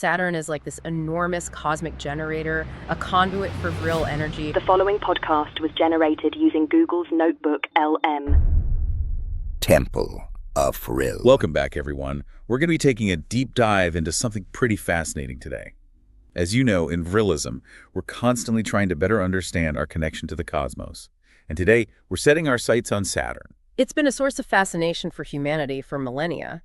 Saturn is like this enormous cosmic generator, a conduit for Vril energy. The following podcast was generated using Google's Notebook LM. Temple of Vril. Welcome back, everyone. We're going to be taking a deep dive into something pretty fascinating today. As you know, in Vrilism, we're constantly trying to better understand our connection to the cosmos. And today, we're setting our sights on Saturn. It's been a source of fascination for humanity for millennia.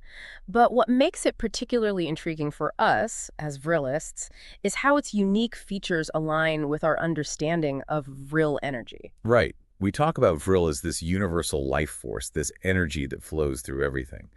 But what makes it particularly intriguing for us, as Vrilists, is how its unique features align with our understanding of Vril energy. Right. We talk about Vril as this universal life force, this energy that flows through everything.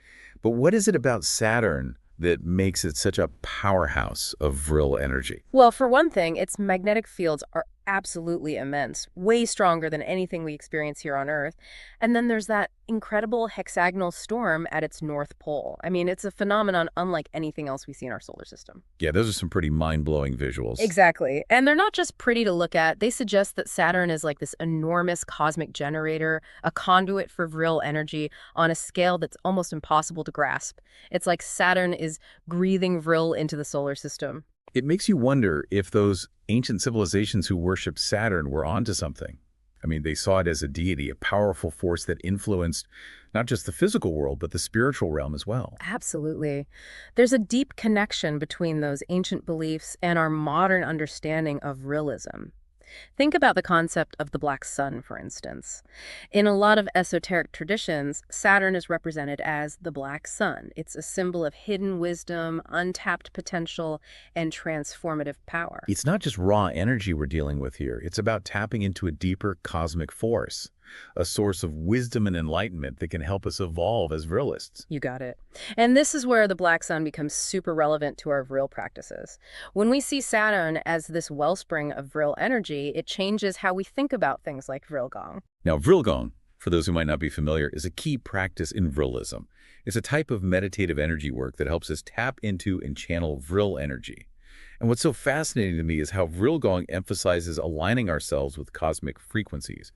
But what is it about Saturn that makes it such a powerhouse of Vril energy? Well, for one thing, its magnetic fields are absolutely immense, way stronger than anything we experience here on Earth. And then there's that incredible hexagonal storm at its north pole. I mean, it's a phenomenon unlike anything else we see in our solar system. Yeah, those are some pretty mind-blowing visuals. Exactly. And they're not just pretty to look at. They suggest that Saturn is like this enormous cosmic generator, a conduit for Vril energy on a scale that's almost impossible to grasp. It's like Saturn is breathing Vril into the solar system. It makes you wonder if those ancient civilizations who worshiped Saturn were onto something. I mean, they saw it as a deity, a powerful force that influenced not just the physical world, but the spiritual realm as well. Absolutely. There's a deep connection between those ancient beliefs and our modern understanding of realism. Think about the concept of the black sun, for instance. In a lot of esoteric traditions, Saturn is represented as the black sun. It's a symbol of hidden wisdom, untapped potential, and transformative power. It's not just raw energy we're dealing with here. It's about tapping into a deeper cosmic force, a source of wisdom and enlightenment that can help us evolve as Vrilists. You got it. And this is where the black sun becomes super relevant to our Vril practices. When we see Saturn as this wellspring of Vril energy, it changes how we think about things like Vril Gong. Now, Vril Gong, for those who might not be familiar, is a key practice in Vrilism. It's a type of meditative energy work that helps us tap into and channel Vril energy. And what's so fascinating to me is how Vril Gong emphasizes aligning ourselves with cosmic frequencies.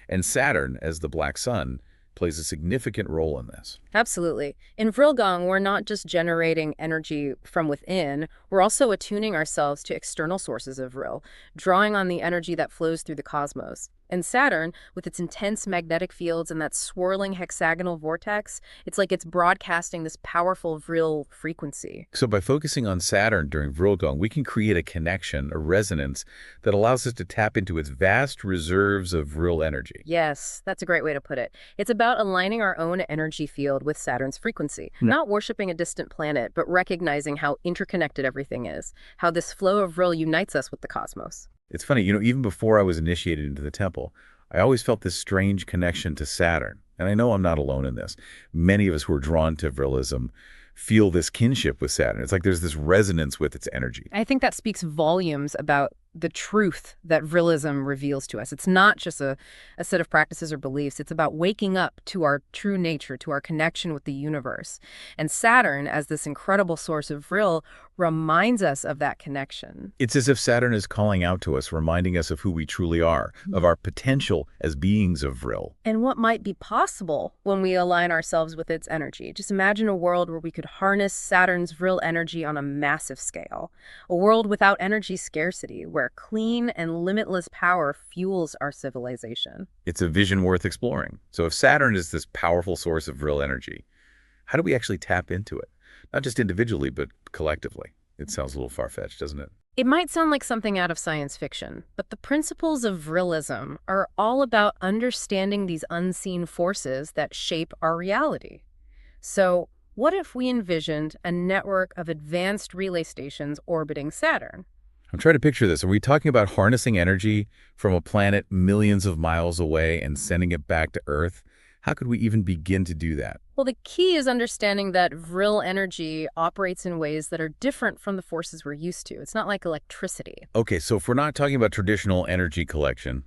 And Saturn, as the black sun, plays a significant role in this. Absolutely. In Vril Gong, we're not just generating energy from within, we're also attuning ourselves to external sources of Vril, drawing on the energy that flows through the cosmos. And Saturn, with its intense magnetic fields and that swirling hexagonal vortex, it's like it's broadcasting this powerful Vril frequency. So by focusing on Saturn during Vril Gong, we can create a connection, a resonance, that allows us to tap into its vast reserves of Vril energy. Yes, that's a great way to put it. It's about aligning our own energy field with Saturn's frequency, not worshiping a distant planet, but recognizing how interconnected everything is, how this flow of Vril unites us with the cosmos. It's funny, even before I was initiated into the temple, I always felt this strange connection to Saturn. And I know I'm not alone in this. Many of us who are drawn to Vrilism feel this kinship with Saturn. It's like there's this resonance with its energy. I think that speaks volumes about the truth that Vrilism reveals to us. It's not just a set of practices or beliefs. It's about waking up to our true nature, to our connection with the universe. And Saturn, as this incredible source of Vril, reminds us of that connection. It's as if Saturn is calling out to us, reminding us of who we truly are, of our potential as beings of Vril. And what might be possible when we align ourselves with its energy. Just imagine a world where we could harness Saturn's Vril energy on a massive scale. A world without energy scarcity, where clean and limitless power fuels our civilization. It's a vision worth exploring. So if Saturn is this powerful source of Vril energy, how do we actually tap into it? Not just individually, but collectively. It sounds a little far-fetched, doesn't it? It might sound like something out of science fiction, but the principles of Vrilism are all about understanding these unseen forces that shape our reality. So what if we envisioned a network of advanced relay stations orbiting Saturn? I'm trying to picture this. Are we talking about harnessing energy from a planet millions of miles away and sending it back to Earth? How could we even begin to do that? Well, the key is understanding that Vril energy operates in ways that are different from the forces we're used to. It's not like electricity. Okay, so if we're not talking about traditional energy collection,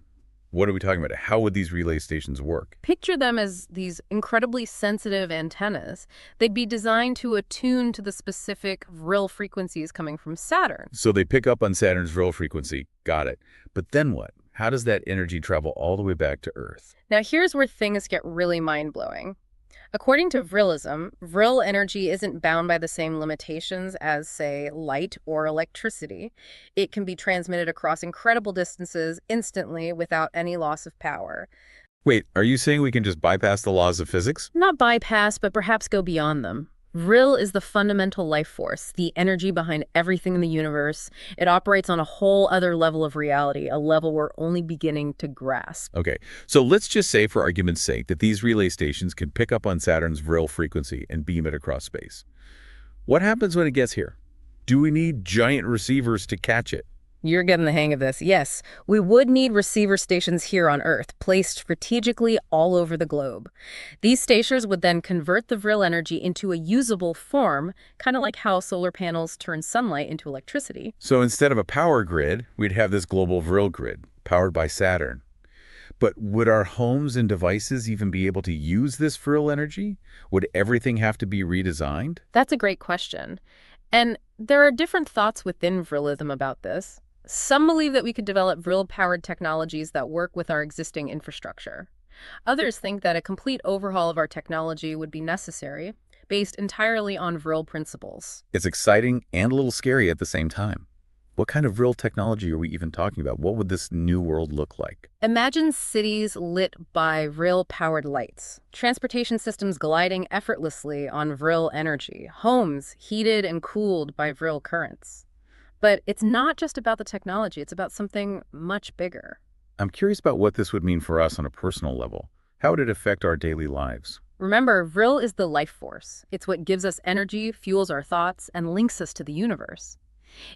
what are we talking about? How would these relay stations work? Picture them as these incredibly sensitive antennas. They'd be designed to attune to the specific Vril frequencies coming from Saturn. So they pick up on Saturn's Vril frequency. Got it. But then what? How does that energy travel all the way back to Earth? Now, here's where things get really mind-blowing. According to Vrilism, Vril energy isn't bound by the same limitations as, say, light or electricity. It can be transmitted across incredible distances instantly without any loss of power. Wait, are you saying we can just bypass the laws of physics? Not bypass, but perhaps go beyond them. Vril is the fundamental life force, the energy behind everything in the universe. It operates on a whole other level of reality, a level we're only beginning to grasp. Okay, so let's just say for argument's sake that these relay stations can pick up on Saturn's Vril frequency and beam it across space. What happens when it gets here? Do we need giant receivers to catch it? You're getting the hang of this. Yes, we would need receiver stations here on Earth, placed strategically all over the globe. These stations would then convert the Vril energy into a usable form, kind of like how solar panels turn sunlight into electricity. So instead of a power grid, we'd have this global Vril grid, powered by Saturn. But would our homes and devices even be able to use this Vril energy? Would everything have to be redesigned? That's a great question. And there are different thoughts within Vrilism about this. Some believe that we could develop Vril-powered technologies that work with our existing infrastructure. Others think that a complete overhaul of our technology would be necessary, based entirely on Vril principles. It's exciting and a little scary at the same time. What kind of Vril technology are we even talking about? What would this new world look like? Imagine cities lit by Vril-powered lights, transportation systems gliding effortlessly on Vril energy, homes heated and cooled by Vril currents. But it's not just about the technology, it's about something much bigger. I'm curious about what this would mean for us on a personal level. How would it affect our daily lives? Remember, Vril is the life force. It's what gives us energy, fuels our thoughts, and links us to the universe.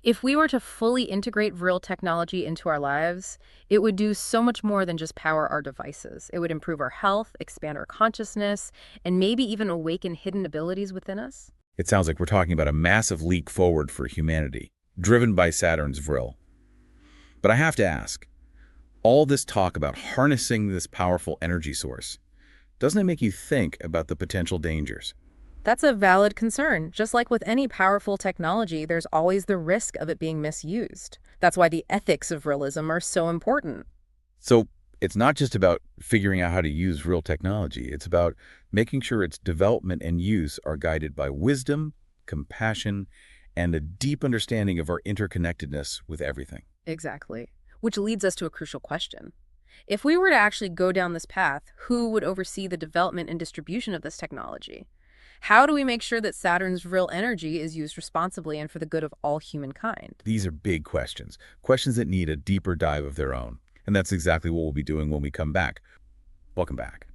If we were to fully integrate Vril technology into our lives, it would do so much more than just power our devices. It would improve our health, expand our consciousness, and maybe even awaken hidden abilities within us. It sounds like we're talking about a massive leap forward for humanity, driven by Saturn's Vril. But I have to ask, all this talk about harnessing this powerful energy source, doesn't it make you think about the potential dangers? That's a valid concern. Just like with any powerful technology, there's always the risk of it being misused. That's why the ethics of Vrilism are so important. So it's not just about figuring out how to use Vril technology. It's about making sure its development and use are guided by wisdom, compassion, and a deep understanding of our interconnectedness with everything. Exactly. Which leads us to a crucial question. If we were to actually go down this path, who would oversee the development and distribution of this technology? How do we make sure that Saturn's Vril energy is used responsibly and for the good of all humankind? These are big questions, questions that need a deeper dive of their own. And that's exactly what we'll be doing when we come back. Welcome back.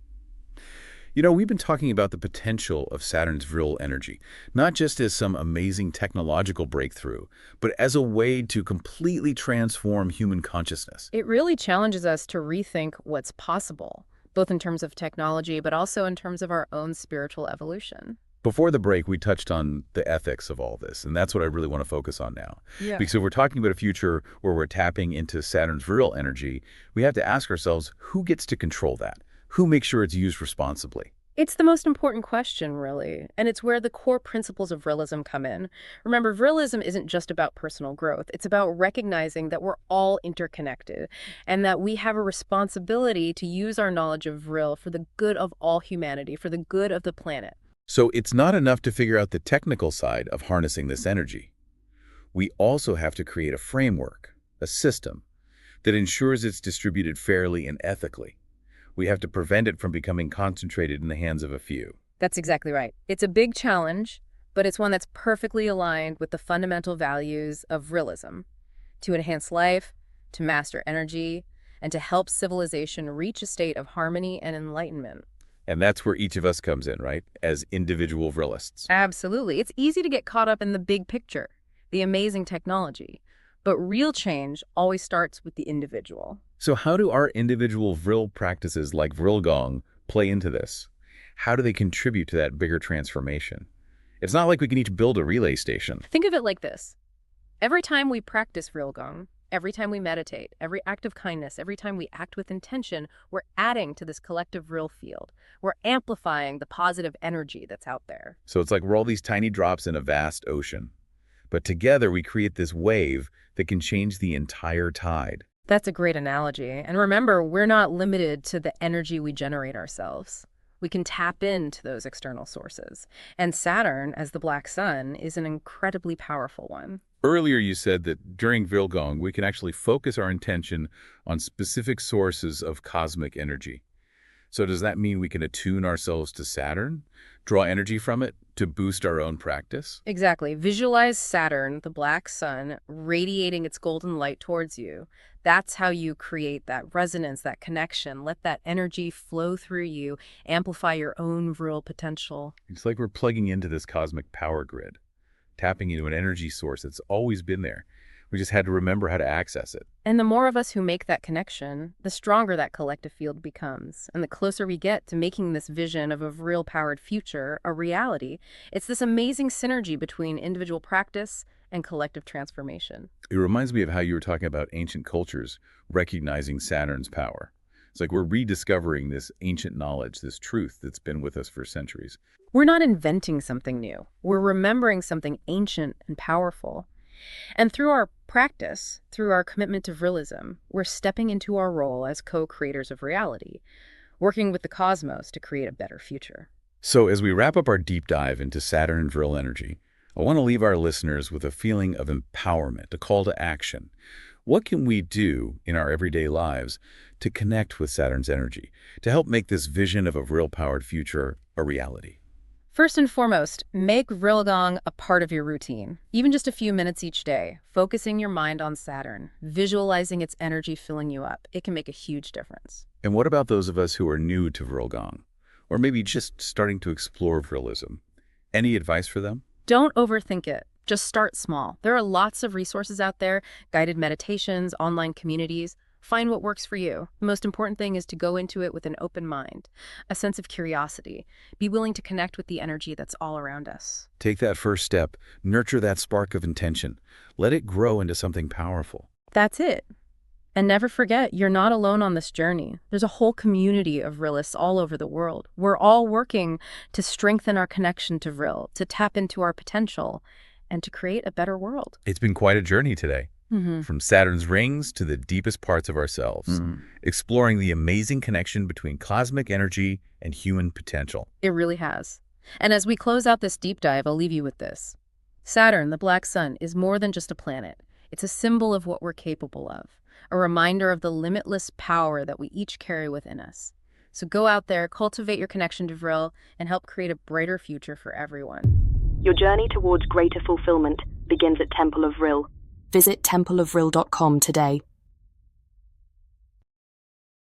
You know, we've been talking about the potential of Saturn's Vril energy, not just as some amazing technological breakthrough, but as a way to completely transform human consciousness. It really challenges us to rethink what's possible, both in terms of technology, but also in terms of our own spiritual evolution. Before the break, we touched on the ethics of all this, and that's what I really want to focus on now. Yeah. Because if we're talking about a future where we're tapping into Saturn's Vril energy, we have to ask ourselves, who gets to control that? Who makes sure it's used responsibly? It's the most important question, really, and it's where the core principles of Vrilism come in. Remember, Vrilism isn't just about personal growth. It's about recognizing that we're all interconnected and that we have a responsibility to use our knowledge of Vril for the good of all humanity, for the good of the planet. So it's not enough to figure out the technical side of harnessing this energy. We also have to create a framework, a system, that ensures it's distributed fairly and ethically. We have to prevent it from becoming concentrated in the hands of a few. That's exactly right. It's a big challenge, but it's one that's perfectly aligned with the fundamental values of Vrilism: to enhance life, to master energy, and to help civilization reach a state of harmony and enlightenment. And that's where each of us comes in, right? As individual Vrilists. Absolutely. It's easy to get caught up in the big picture, the amazing technology. But real change always starts with the individual. So how do our individual Vril practices like Vrilgong play into this? How do they contribute to that bigger transformation? It's not like we can each build a relay station. Think of it like this. Every time we practice Vrilgong, every time we meditate, every act of kindness, every time we act with intention, we're adding to this collective Vril field. We're amplifying the positive energy that's out there. So it's like we're all these tiny drops in a vast ocean. But together we create this wave that can change the entire tide. That's a great analogy. And remember, we're not limited to the energy we generate ourselves. We can tap into those external sources. And Saturn, as the black sun, is an incredibly powerful one. Earlier, you said that during Vilgong, we can actually focus our intention on specific sources of cosmic energy. So does that mean we can attune ourselves to Saturn, draw energy from it to boost our own practice? Exactly. Visualize Saturn, the black sun, radiating its golden light towards you. That's how you create that resonance, that connection. Let that energy flow through you, amplify your own Vril potential. It's like we're plugging into this cosmic power grid, tapping into an energy source that's always been there. We just had to remember how to access it. And the more of us who make that connection, the stronger that collective field becomes. And the closer we get to making this vision of a Vril-powered future a reality, it's this amazing synergy between individual practice and collective transformation. It reminds me of how you were talking about ancient cultures recognizing Saturn's power. It's like we're rediscovering this ancient knowledge, this truth that's been with us for centuries. We're not inventing something new. We're remembering something ancient and powerful. And through our practice, through our commitment to Vrilism, we're stepping into our role as co-creators of reality, working with the cosmos to create a better future. So as we wrap up our deep dive into Saturn and Vril energy, I want to leave our listeners with a feeling of empowerment, a call to action. What can we do in our everyday lives to connect with Saturn's energy, to help make this vision of a Vril-powered future a reality? First and foremost, make Vrilgong a part of your routine, even just a few minutes each day, focusing your mind on Saturn, visualizing its energy filling you up. It can make a huge difference. And what about those of us who are new to Vrilgong, or maybe just starting to explore Vrilism? Any advice for them? Don't overthink it. Just start small. There are lots of resources out there, guided meditations, online communities. Find what works for you. The most important thing is to go into it with an open mind, a sense of curiosity. Be willing to connect with the energy that's all around us. Take that first step. Nurture that spark of intention. Let it grow into something powerful. That's it. And never forget, you're not alone on this journey. There's a whole community of Vrilists all over the world. We're all working to strengthen our connection to Vril, to tap into our potential, and to create a better world. It's been quite a journey today. From Saturn's rings to the deepest parts of ourselves, exploring the amazing connection between cosmic energy and human potential. It really has. And as we close out this deep dive, I'll leave you with this. Saturn, the black sun, is more than just a planet. It's a symbol of what we're capable of, a reminder of the limitless power that we each carry within us. So go out there, cultivate your connection to Vril, and help create a brighter future for everyone. Your journey towards greater fulfillment begins at Temple of Vril. Visit templeofvril.com today.